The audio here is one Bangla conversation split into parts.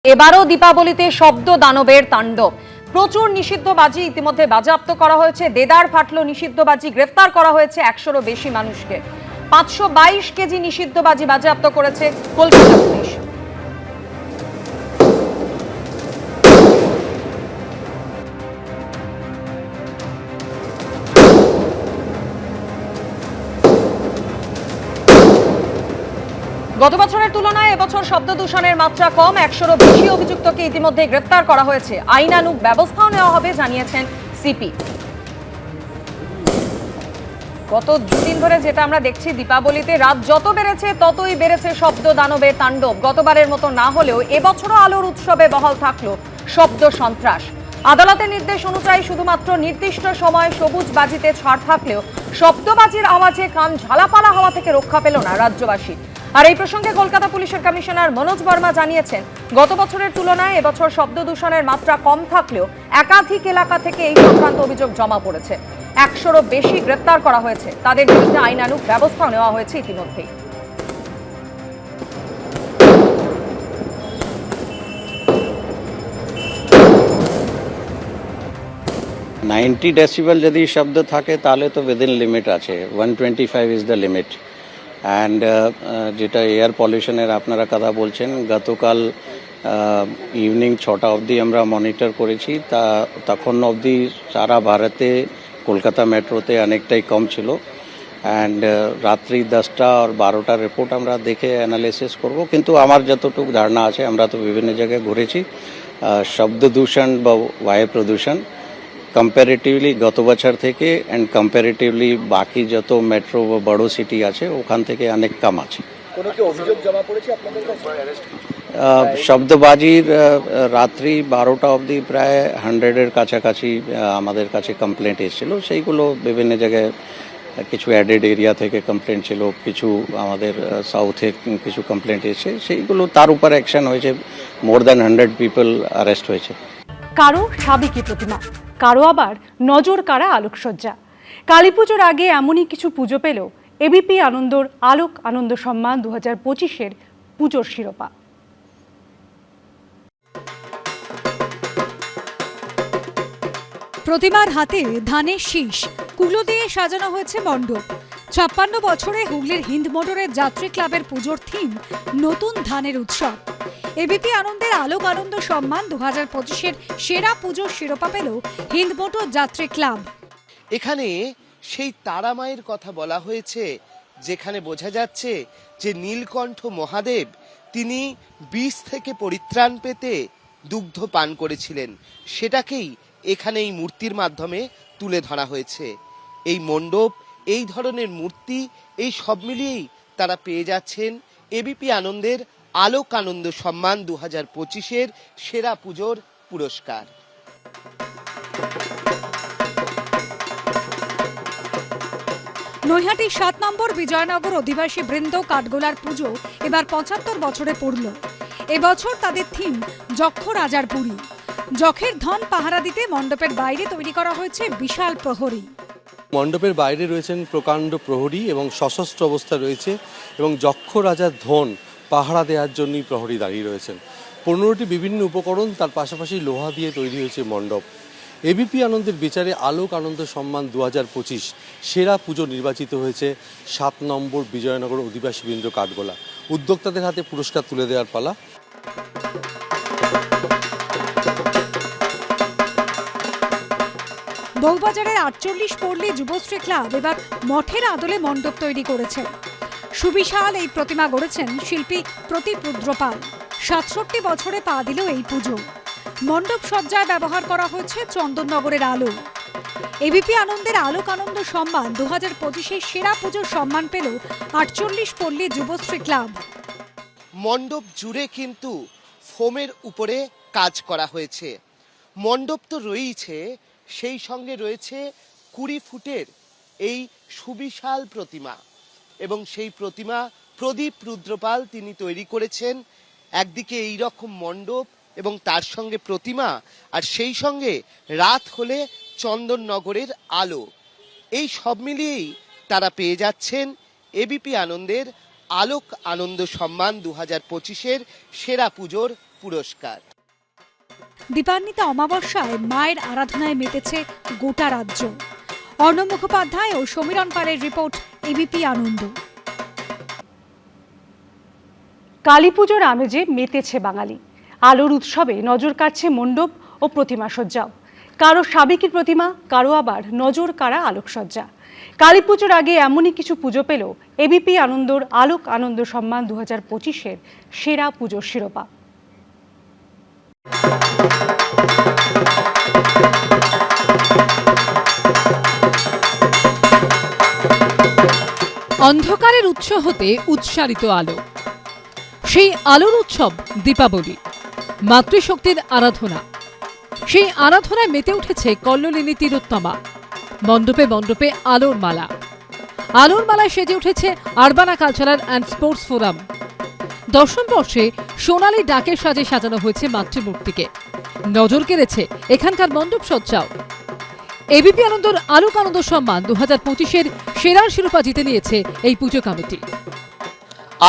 এবারও দীপাবলিতে শব্দ দানবের তাণ্ডব। প্রচুর নিষিদ্ধ বাজি ইতিমধ্যে বাজেয়াপ্ত করা হয়েছে। দেদার ফাটলো নিষিদ্ধ বাজি, গ্রেফতার করা হয়েছে 100-এরও বেশি মানুষকে। 522 কেজি নিষিদ্ধ বাজি বাজেয়াপ্ত করেছে কলকাতা পুলিশ। গত বছরের তুলনায় এবছর শব্দ দূষণের মাত্রা কম। 100-এরও বেশি অভিযুক্তকে ইতিমধ্যে গ্রেফতার করা হয়েছে। আইনানুগ ব্যবস্থাও নেওয়া হবে জানিয়েছেন সিপি। গত দুদিন ধরে যেটা আমরা দেখছি, দীপাবলিতে রাত যত বেড়েছে ততই বেড়েছে শব্দ দানবের তাণ্ডব। গতবারের মতো না হলেও এবছরও আলোর উৎসবে বহাল থাকলো শব্দ সন্ত্রাস। আদালতের নির্দেশ অনুযায়ী শুধুমাত্র নির্দিষ্ট সময় সবুজ বাজিতে ছাড় থাকলেও শব্দবাজির আওয়াজে কান ঝালাপালা হওয়া থেকে রক্ষা পেল না রাজ্যবাসী। আর এই প্রসঙ্গে কলকাতা পুলিশের কমিশনার মনোজ বর্মা জানিয়েছেন, গত বছরের তুলনায় এবছর শব্দ দূষণের মাত্রা কম থাকলেও একাধিক এলাকা থেকে এই সংক্রান্ত অভিযোগ জমা পড়েছে। 100-এরও বেশি গ্রেফতার করা হয়েছে। তাদের বিরুদ্ধে আইনানুগ ব্যবস্থাও নেওয়া হয়েছে ইতিমধ্যেই। 90 ডেসিবেল যদি শব্দ থাকে তাহলে তো উইদিন লিমিট আছে। 125 ইজ দ্য লিমিট। অ্যান্ড যেটা এয়ার পলিউশনের আপনারা কথা বলছেন, গতকাল ইভিনিং 6টা অবধি আমরা মনিটর করেছি। তখন অবধি সারা ভারতে কলকাতা মেট্রোতে অনেকটাই কম ছিল। অ্যান্ড রাত্রি 10টা আর 12টার রিপোর্ট আমরা দেখে অ্যানালিসিস করব। কিন্তু আমার যতটুকু ধারণা আছে, আমরা তো বিভিন্ন জায়গায় ঘুরেছি, শব্দ দূষণ বা বায়ু প্রদূষণ কম্পারেটিভলি গত বছর থেকে অ্যান্ড কম্পারেটিভলি বাকি যত মেট্রো বা বড় সিটি আছে ওখান থেকে অনেক কম আছে। শব্দবাজির রাত্রি 12টা অবধি প্রায় 100-এর কাছাকাছি আমাদের কাছে কমপ্লেন্ট এসেছিল। সেইগুলো বিভিন্ন জায়গায়, কিছু অ্যাডেড এরিয়া থেকে কমপ্লেন্ট ছিল, কিছু আমাদের সাউথে কিছু কমপ্লেন্ট এসেছে। সেইগুলো তার উপর অ্যাকশন হয়েছে। মোর দ্যান 100 পিপল অ্যারেস্ট হয়েছে। কারো সাবেকি প্রতিমা, কারো আবার নজর কাড়া আলোকসজ্জা। কালী পুজোর আগে এমনই কিছু পুজো পেল এবিপি আনন্দর আলোক আনন্দ সম্মান 2025-এর পুজোর শিরোপা। প্রতিমার হাতে ধানের শীষ, কুলো দিয়ে সাজানো হয়েছে মণ্ডপ। 56 বছরে হুগলির হিন্দ মোটরের যাত্রী ক্লাবের পুজোর থিম নতুন ধানের উৎসব। এবিপি আনন্দের আলোক আনন্দ সম্মান 2025-এর সেরা পুজোর শিরোপা পেল হিন্দ মোটর যাত্রী ক্লাব। এখানে সেই তারা মায়ের কথা বলা হয়েছে, যেখানে বোঝা যাচ্ছে যে নীলকণ্ঠ মহাদেব তিনি বিষ থেকে পরিত্রাণ পেতে দুগ্ধ পান করেছিলেন। সেটাকেই এখানে এই মূর্তির মাধ্যমে তুলে ধরা হয়েছে। এই মণ্ডপ, এই ধরনের মূর্তি, এই সব মিলিয়েই তারা পেয়ে যাচ্ছেন এবিপি আনন্দের আলোক আনন্দ সম্মান 2025-এর সেরা পুজোর পুরস্কার। নৈহাটির 7 নম্বর বিজয়নগর অধিবাসী বৃন্দ কাঠগোলার পুজো এবার 75 বছরে পড়ল। এবছর তাদের থিম যক্ষ রাজার পুরী। যখের ধন পাহারা দিতে মণ্ডপের বাইরে তৈরি করা হয়েছে বিশাল প্রহরী। মণ্ডপের বাইরে রয়েছেন প্রকাণ্ড প্রহরী এবং সশস্ত্র অবস্থা রয়েছে, এবং যক্ষ রাজার ধন পাহারা দেওয়ার জন্যই প্রহরী দাঁড়িয়ে রয়েছেন। 15টি বিভিন্ন উপকরণ, তার পাশাপাশি লোহা দিয়ে তৈরি হয়েছে মণ্ডপ। এবিপি আনন্দের বিচারে আলোক আনন্দ সম্মান 2025 সেরা পুজো নির্বাচিত হয়েছে 7 নম্বর বিজয়নগর অধিবাসী বৃন্দ কাঠগোলা। উদ্যোক্তাদের হাতে পুরস্কার তুলে দেওয়ার পালা। বউবাজারের 48 পল্লী যুবশ্রী ক্লাব এবার মঠের আদলে মণ্ডপ তৈরি করেছে। সুবিশাল এই প্রতিমা গড়েছেন শিল্পী প্রতীপ রুদ্রপাল। 67 বছরে পা দিল এই পুজো। মণ্ডপ সজ্জায় ব্যবহার করা হয়েছে চন্দননগরের আলো। এবিপি আনন্দের আলোক আনন্দ সম্মান 2025-এর সেরা পুজোর সম্মান পেল 48 পল্লী যুবশ্রী ক্লাব। মণ্ডপ জুড়ে কিন্তু ফোমের উপরে কাজ করা হয়েছে। মণ্ডপ তো রয়েছে, সেই সঙ্গে রয়েছে 20 ফুটের এই সুবিশাল প্রতিমা, এবং সেই প্রতিমা প্রদীপ রুদ্রপাল তিনি তৈরি করেছেন। একদিকে এই রকম মণ্ডপ এবং তার সঙ্গে প্রতিমা, আর সেই সঙ্গে রাত হলে চন্দননগরের আলো, এই সব মিলিয়েই তারা পেয়ে যাচ্ছেন এবিপি আনন্দের আলোক আনন্দ সম্মান 2025-এর সেরা পুজোর পুরস্কার। দীপান্বিতা অমাবস্যায় মায়ের আরাধনায় মেতেছে গোটা রাজ্য। অর্ণব মুখোপাধ্যায় ও সমীরণ পালের রিপোর্ট, এবিপি আনন্দ। কালী পুজোর আমেজে মেতেছে বাঙালি। আলোর উৎসবে নজর কাটছে মণ্ডপ ও প্রতিমা সজ্জাও। কারো সাবেকি প্রতিমা, কারো আবার নজর কাড়া আলোকসজ্জা। কালী পুজোর আগে এমনই কিছু পুজো পেল এবিপি আনন্দর আলোক আনন্দ সম্মান 2025-এর সেরা পুজোর শিরোপা। অন্ধকারের উৎস হতে উৎসারিত আলো, সেই আলোর উৎসব দীপাবলি। মাতৃশক্তির আরাধনা, সেই আরাধনায় মেতে উঠেছে কল্লোলিনী তিলোত্তমা। মণ্ডপে মণ্ডপে আলোর মালা, আলোর মালায় সেজে উঠেছে Urbana cultural and sports forum. দশম বর্ষে সোনালী ডাকের সাজে সাজানো হয়েছে মাতৃমূর্তিকে। নজর কেড়েছে এখানকার মণ্ডপ সজ্জাও। এবিপি আনন্দর আলোক আনন্দ সম্মান 2025-এর সেরার শিরোপা জিতে নিয়েছে এই পুজো committee.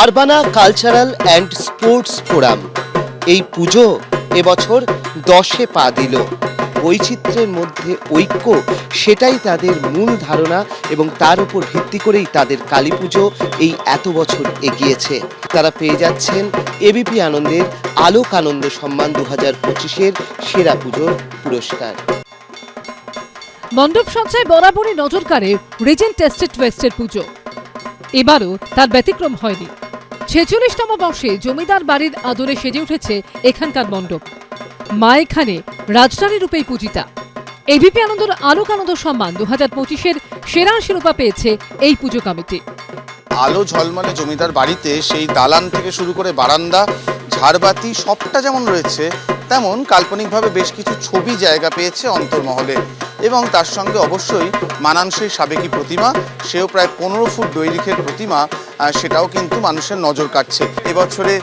Urbana cultural and sports forum এই পুজো এবছর 10-এ পা দিল। বৈচিত্র্যের মধ্যে ঐক্য, সেটাই তাদের মূল ধারণা এবং তার উপর ভিত্তি করেই তাদের কালী পুজো এই এত বছর এগিয়েছে। তারা পেয়ে যাচ্ছেন এবিপি আনন্দের আলোক আনন্দ সম্মান 2025-এর সেরা পুজোর পুরস্কার। মণ্ডপ সজ্জায় বরাবরই নজর কাড়ে রিজেন্ট এস্টেট ওয়েস্টের পুজো। এবারও তার ব্যতিক্রম হয়নি। 46তম বর্ষে জমিদার বাড়ির আদরে সেজে উঠেছে এখানকার মণ্ডপ। মা এখানে রাজরানী রূপেই পূজিতা। এবিপি আনন্দর আলোক আনন্দ সম্মান 2025-এর সেরা শিরোপা পেয়েছে এই পুজো কমিটি। আলো ঝলমলে জমিদার বাড়িতে সেই দালান থেকে শুরু করে বারান্দা, ঝাড়বাতি সবটা যেমন রয়েছে, তেমন কাল্পনিকভাবে বেশ কিছু ছবি জায়গা পেয়েছে অন্তর্মহলে। এবং তার সঙ্গে অবশ্যই মানানসই সাবেকি প্রতিমা, সেও প্রায় 15 ফুট দৈর্ঘ্যের প্রতিমা, সেটাও কিন্তু মানুষের নজর কাটছে। এবছরে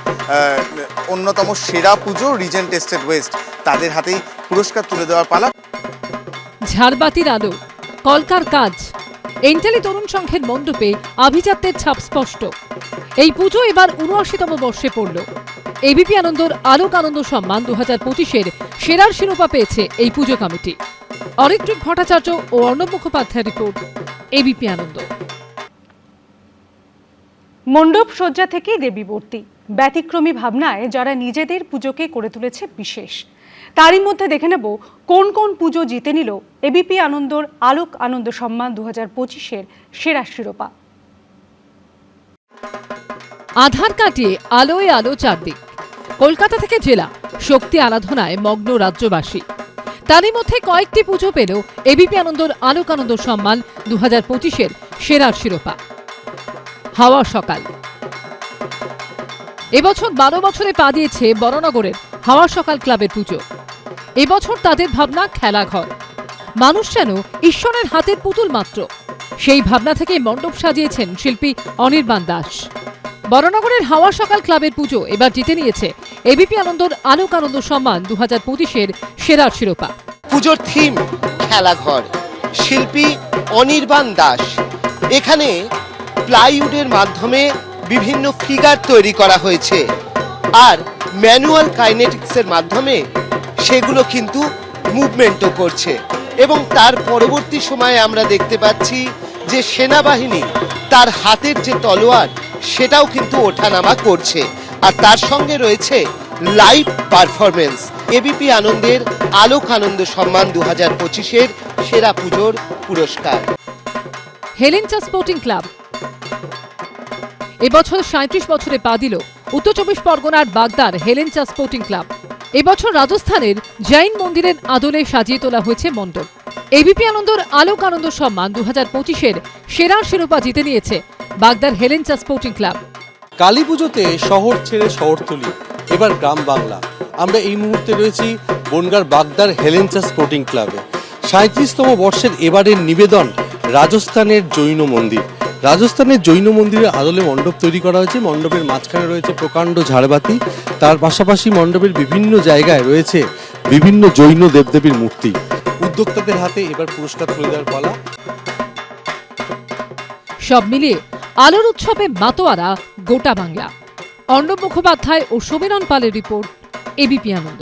অন্যতম সেরা পুজো রিজেন্ট এস্টেট ওয়েস্ট, তাদের হাতেই পুরস্কার তুলে দেওয়ার পালা। ঝাড়বাতির আলো, কলকার কাজ, এন্টালি তরুণ সংঘের মণ্ডপে আভিজাত্যের ছাপ স্পষ্ট। এই পুজো এবার 79তম বর্ষে পড়ল। এবিপি আনন্দর আলোক আনন্দ সম্মান 2025-এর সেরার শিরোপা পেয়েছে এই পুজো কমিটি। অরিত্রিক ভট্টাচার্য ও অর্ণব মুখোপাধ্যায়ের রিপোর্ট, এবিপি আনন্দ। মণ্ডপ সজ্জা থেকেই দেবীমূর্তি, ব্যতিক্রমী ভাবনায় যারা নিজেদের পুজোকে করে তুলেছে বিশেষ। তারই মধ্যে দেখে নেব কোন কোন পুজো জিতে নিল এবিপি আনন্দর আলোক আনন্দ সম্মান 2025-এর সেরা শিরোপা। আধার কাটিয়ে আলোয় আলো চারদিক। কলকাতা থেকে জেলা শক্তি আরাধনায় মগ্ন রাজ্যবাসী। তারই মধ্যে কয়েকটি পুজো পেল এবিপি আনন্দর আলোক আনন্দ সম্মান 2025-এর সেরার শিরোপা। হাওয়া সকাল, এবছর 12 বছরে পা দিয়েছে বড়নগরের হাওয়া সকাল ক্লাবের পুজো। এবছর তাদের ভাবনা খেলাঘর, মানুষ যেন ঈশ্বরের হাতের পুতুল মাত্র। সেই ভাবনা থেকে মণ্ডপ সাজিয়েছেন শিল্পী অনির্বাণ দাস। বড়নগরের হাওয়া সকাল ক্লাবের পুজো এবার জিতে নিয়েছে এবিপি আনন্দর আলোক আনন্দ সম্মান 2025-এর সেরার শিরোপা। পুজোর থিম খেলাঘর, শিল্পী অনির্বাণ দাস। এখানে প্লাইউডের মাধ্যমে বিভিন্ন ফিগার তৈরি করা হয়েছে, আর ম্যানুয়াল কাইনেটিক্সের মাধ্যমে সেগুলো কিন্তু মুভমেন্টও করছে। এবং তার পরবর্তী সময়ে আমরা দেখতে পাচ্ছি যে সেনাবাহিনী তার হাতের যে তলোয়ার, সেটাও কিন্তু ওঠানামা করছে। আর তার সঙ্গে রয়েছে লাইভ পারফরমেন্স। এবিপি আনন্দের আলোক আনন্দ সম্মান 2025-এর সেরা পুজোর পুরস্কার। হেলেঞ্চা স্পোর্টিং ক্লাব এবছর 37 বছরে পা দিল উত্তর 24 পরগনার বাগদার হেলেঞ্চা স্পোর্টিং ক্লাব। এবছর রাজস্থানের জৈন মন্দিরের আদলে সাজিয়ে তোলা হয়েছে মণ্ডপ। এবিপি আনন্দর আলোক আনন্দ সম্মান 2025-এর সেরার শিরোপা জিতে নিয়েছে বাগদার হেলেঞ্চা স্পোর্টিং ক্লাব। কালী পুজোতে শহর ছেড়ে শহরতলি, এবার গ্রাম বাংলা। আমরা এই মুহূর্তে রয়েছি বনগাঁর বাগদার হেলেঞ্চা স্পোর্টিং ক্লাবে। 37তম বর্ষের এবারের নিবেদন রাজস্থানের জৈন মন্দির। রাজস্থানের জৈন মন্দিরের আদলে মণ্ডপ তৈরি করা হয়েছে। মণ্ডপের মাঝখানে রয়েছে প্রকাণ্ড ঝাড়বাতি, তার পাশাপাশি মণ্ডপের বিভিন্ন জায়গায় রয়েছে বিভিন্ন জৈন দেবদেবীর মূর্তি। উদ্যোক্তাদের হাতে এবার পুরস্কার তুলে দেওয়ার পালা। সব মিলিয়ে আলোর উৎসবে মাতোয়ারা গোটা বাংলা। অর্ণব মুখোপাধ্যায় ও সমীরণ পালের রিপোর্ট, এবিপি আনন্দ।